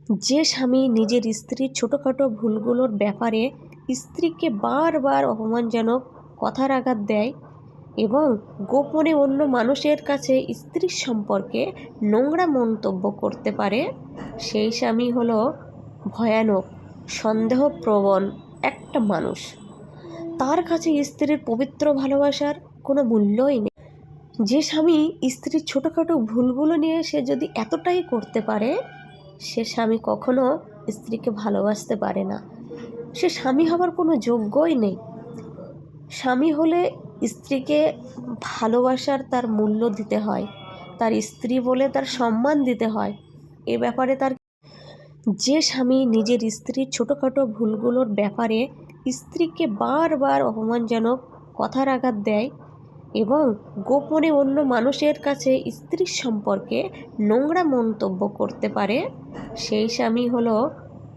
যে স্বামী নিজের স্ত্রীর ছোটোখাটো ভুলগুলোর ব্যাপারে স্ত্রীকে বারবার অপমানজনক কথার আঘাত দেয় এবং গোপনে অন্য মানুষের কাছে স্ত্রীর সম্পর্কে নোংরা মন্তব্য করতে পারে, সেই স্বামী হলো ভয়ানক, সন্দেহপ্রবণ একটা মানুষ। তার কাছে স্ত্রীর পবিত্র ভালোবাসার কোনো মূল্যই নেই। যে স্বামী স্ত্রীর ছোটোখাটো ভুলগুলো নিয়ে সে যদি এতটাই করতে পারে, সে স্বামী কখনো স্ত্রীকে ভালোবাসতে পারে না। সে স্বামী হবার কোনো যোগ্যই নেই। স্বামী হলে স্ত্রীকে ভালোবাসার তার মূল্য দিতে হয়, তার স্ত্রী বলে তার সম্মান দিতে হয়। এ ব্যাপারে তার যে স্বামী নিজের স্ত্রীর ছোটোখাটো ভুলগুলোর ব্যাপারে স্ত্রীকে বারবার অপমানজনক কথার আঘাত দেয় এবং গোপনে অন্য মানুষের কাছে স্ত্রীর সম্পর্কে নোংরা মন্তব্য করতে পারে, সেই স্বামী হলো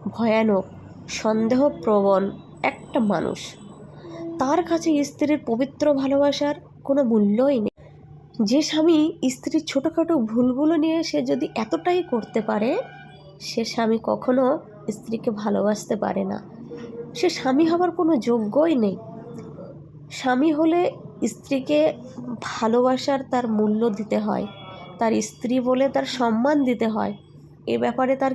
ভয়ানক, সন্দেহপ্রবণ একটা মানুষ। তার কাছে স্ত্রীর পবিত্র ভালোবাসার কোনো মূল্যই নেই। যে স্বামী স্ত্রীর ছোটোখাটো ভুলগুলো নিয়ে সে যদি এতটাই করতে পারে, সে স্বামী কখনো স্ত্রীকে ভালোবাসতে পারে না। সে স্বামী হবার কোনো যোগ্যই নেই। স্বামী হলে স্ত্রীকে ভালোবাসার তার মূল্য দিতে হয়, তার স্ত্রী বলে তার সম্মান দিতে হয়। এ ব্যাপারে তার